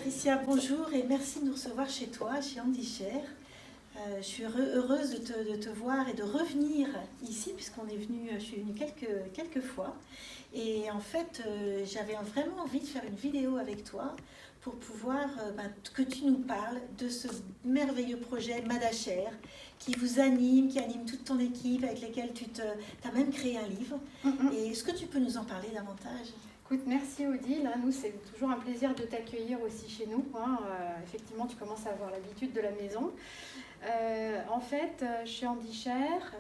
Patricia, bonjour et merci de nous recevoir chez toi, chez Handichère. Je suis heureuse de te voir et de revenir ici je suis venue quelques fois. Et en fait, j'avais vraiment envie de faire une vidéo avec toi pour pouvoir que tu nous parles de ce merveilleux projet Madachère qui vous anime, qui anime toute ton équipe, avec laquelle tu as même créé un livre. Et est-ce que tu peux nous en parler davantage ? Écoute, merci Odile. Nous, c'est toujours un plaisir de t'accueillir aussi chez nous. Effectivement, tu commences à avoir l'habitude de la maison. En fait, chez Handichère,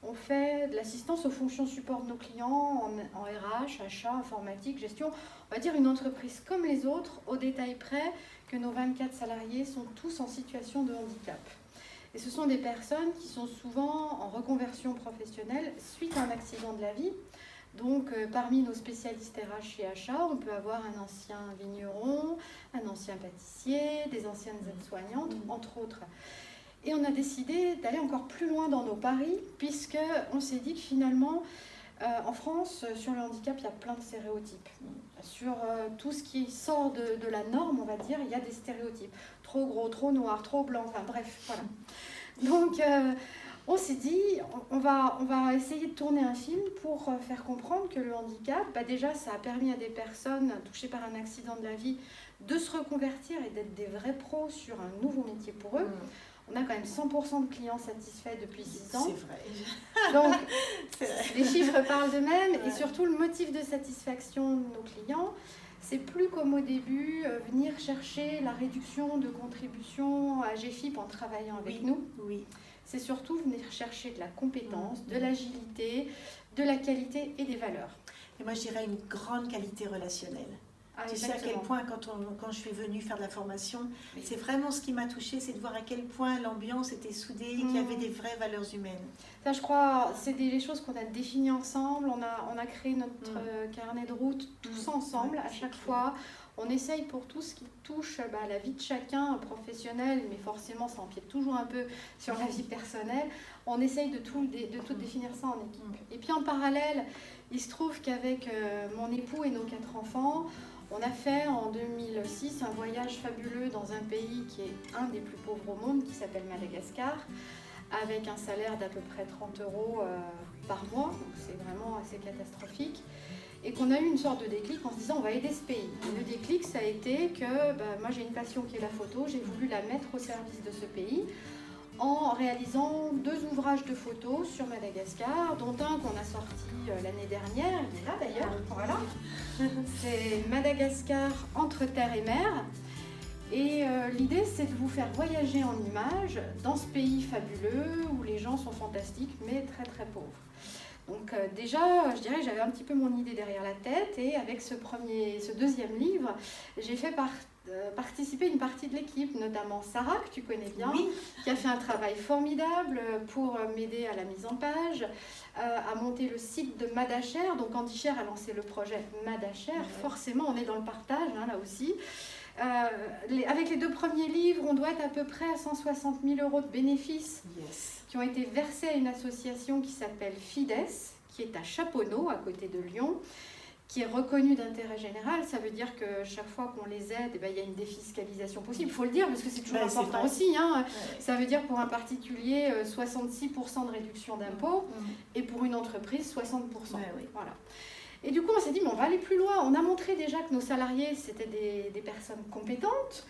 on fait de l'assistance aux fonctions support de nos clients en RH, achat, informatique, gestion. On va dire une entreprise comme les autres, au détail près que nos 24 salariés sont tous en situation de handicap. Et ce sont des personnes qui sont souvent en reconversion professionnelle suite à un accident de la vie. Donc, parmi nos spécialistes RH et achats, on peut avoir un ancien vigneron, un ancien pâtissier, des anciennes aides-soignantes, entre autres. Et on a décidé d'aller encore plus loin dans nos paris, puisqu'on s'est dit que finalement, en France, sur le handicap, il y a plein de stéréotypes. Sur tout ce qui sort de la norme, on va dire, il y a des stéréotypes. Trop gros, trop noir, trop blanc, enfin bref, voilà. Donc, on s'est dit, on va essayer de tourner un film pour faire comprendre que le handicap, déjà, ça a permis à des personnes touchées par un accident de la vie de se reconvertir et d'être des vrais pros sur un nouveau métier pour eux. On a quand même 100% de clients satisfaits depuis 6 ans. C'est vrai. Donc, les chiffres parlent d'eux-mêmes. Ouais. Et surtout, le motif de satisfaction de nos clients, c'est plus comme au début, venir chercher la réduction de contribution à GFIP en travaillant avec nous. Oui. C'est surtout venir chercher de la compétence, de l'agilité, de la qualité et des valeurs. Et moi, je dirais une grande qualité relationnelle. Tu sais à quel point, quand je suis venue faire de la formation, c'est vraiment ce qui m'a touchée, c'est de voir à quel point l'ambiance était soudée, qu'il y avait des vraies valeurs humaines. Ça, je crois, c'est des choses qu'on a définies ensemble. On a créé notre carnet de route tous ensemble, à chaque fois. On essaye pour tout ce qui touche la vie de chacun, professionnel, mais forcément ça empiète toujours un peu sur la vie personnelle. On essaye de tout définir ça en équipe. Et puis en parallèle, il se trouve qu'avec mon époux et nos 4 enfants, on a fait en 2006 un voyage fabuleux dans un pays qui est un des plus pauvres au monde, qui s'appelle Madagascar, avec un salaire d'à peu près 30 € par mois, donc c'est vraiment assez catastrophique. Et qu'on a eu une sorte de déclic en se disant on va aider ce pays. Et le déclic, ça a été que moi j'ai une passion qui est la photo, j'ai voulu la mettre au service de ce pays en réalisant 2 ouvrages de photos sur Madagascar, dont un qu'on a sorti l'année dernière, il est là d'ailleurs, voilà. C'est Madagascar entre terre et mer. Et l'idée, c'est de vous faire voyager en images dans ce pays fabuleux où les gens sont fantastiques mais très très pauvres. Donc déjà, je dirais que j'avais un petit peu mon idée derrière la tête et avec ce deuxième livre, j'ai fait participer une partie de l'équipe, notamment Sarah, que tu connais bien, qui a fait un travail formidable pour m'aider à la mise en page, à monter le site de Madachère. Donc Handichère a lancé le projet Madachère, forcément on est dans le partage là aussi. Avec les 2 premiers livres, on doit être à peu près à 160 000 € de bénéfices qui ont été versés à une association qui s'appelle Fides, qui est à Chaponneau, à côté de Lyon, qui est reconnue d'intérêt général. Ça veut dire que chaque fois qu'on les aide, il y a une défiscalisation possible. Il faut le dire parce que c'est toujours important aussi. Ça veut dire pour un particulier 66% de réduction d'impôt et pour une entreprise 60%. Voilà. Et du coup, on s'est dit, on va aller plus loin. On a montré déjà que nos salariés, c'était des personnes compétentes,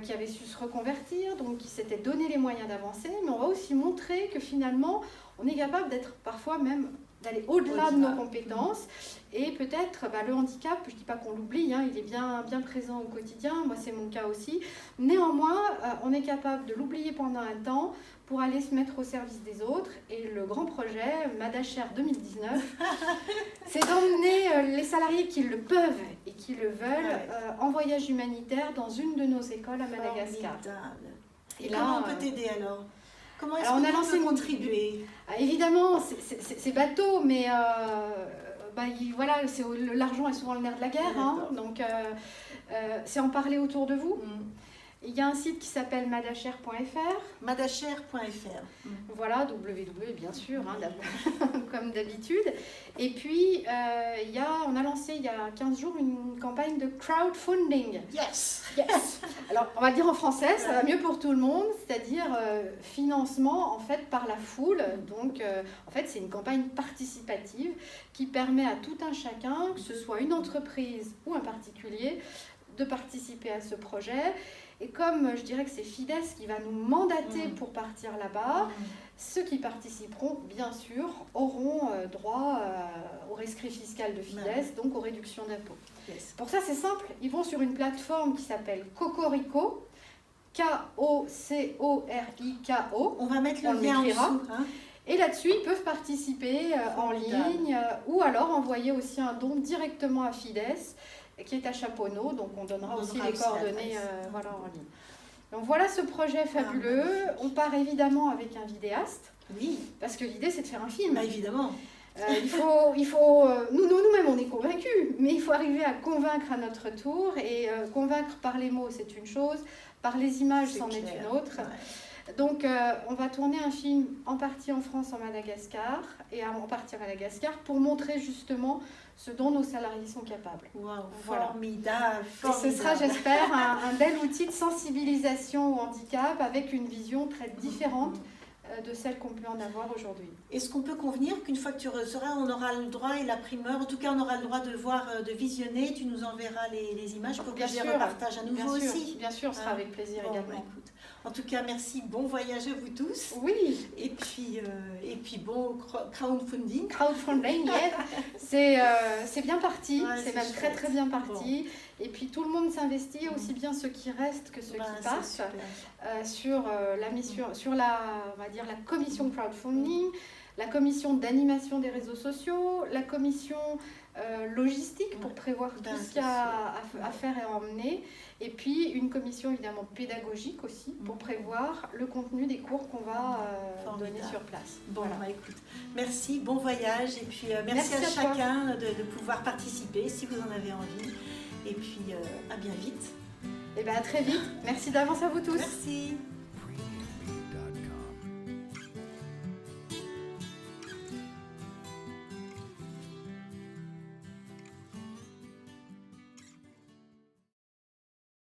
qui avaient su se reconvertir, donc qui s'étaient donné les moyens d'avancer. Mais on va aussi montrer que finalement, on est capable d'être parfois même d'aller au-delà de nos compétences. Et peut-être le handicap, je ne dis pas qu'on l'oublie, il est bien présent au quotidien. Moi, c'est mon cas aussi. Néanmoins, on est capable de l'oublier pendant un temps pour aller se mettre au service des autres. Et le grand projet, Madachère 2019, c'est d'emmener les salariés qui le peuvent et qui le veulent en voyage humanitaire dans une de nos écoles à Madagascar. Et là, comment on peut t'aider alors ? Comment est-ce qu'on peut contribuer ? Évidemment, c'est bateau, mais voilà, l'argent est souvent le nerf de la guerre. Donc, c'est en parler autour de vous. Il y a un site qui s'appelle madacher.fr. Madacher.fr. Voilà, www bien sûr, hein, comme d'habitude. Et puis, on a lancé il y a 15 jours une campagne de crowdfunding. Yes. Alors, on va le dire en français, ça va mieux pour tout le monde, c'est-à-dire financement en fait par la foule. Donc, en fait, c'est une campagne participative qui permet à tout un chacun, que ce soit une entreprise ou un particulier, de participer à ce projet. Et comme je dirais que c'est Fides qui va nous mandater pour partir là-bas, ceux qui participeront, bien sûr, auront droit au rescrit fiscal de Fides, donc aux réductions d'impôts. Yes. Pour ça, c'est simple, ils vont sur une plateforme qui s'appelle Cocorico, K-O-C-O-R-I-K-O. On va mettre le lien en dessous. Hein. Et là-dessus, ils peuvent participer en ligne ou alors envoyer aussi un don directement à Fides, qui est à Chaponneau, donc on donnera aussi les coordonnées en ligne. Donc voilà ce projet fabuleux. On part évidemment avec un vidéaste. Oui. Parce que l'idée c'est de faire un film. Bah, évidemment. Nous-mêmes on est convaincus, mais il faut arriver à convaincre à notre tour. Et convaincre par les mots c'est une chose, par les images c'en est une autre. Ouais. Donc on va tourner un film en partie en France, en Madagascar, et en partie à Madagascar pour montrer justement ce dont nos salariés sont capables. Wow, formidable, formidable. Et ce sera, j'espère, un bel outil de sensibilisation au handicap avec une vision très différente de celle qu'on peut en avoir aujourd'hui. Est-ce qu'on peut convenir qu'une fois que tu seras, on aura le droit et la primeur, en tout cas on aura le droit de voir, de visionner, tu nous enverras les images pour que je les repartage à nouveau aussi. Bien sûr, ce sera avec plaisir également. Bah, écoute, en tout cas, merci, bon voyage à vous tous. Oui. Et puis bon crowdfunding. Crowdfunding, yes. C'est bien parti, c'est même très très bien parti. Bon. Et puis tout le monde s'investit, aussi bien ceux qui restent que ceux qui passent, sur la mission, sur la commission crowdfunding, la commission d'animation des réseaux sociaux, la commission logistique pour prévoir tout ce qu'il y a à faire et à emmener, et puis une commission évidemment pédagogique aussi pour prévoir le contenu des cours qu'on va donner sur place. Bon, voilà. Écoute, merci, bon voyage, et puis merci à chacun de pouvoir participer si vous en avez envie, et puis à bien vite. Et bien à très vite, merci d'avance à vous tous. Merci.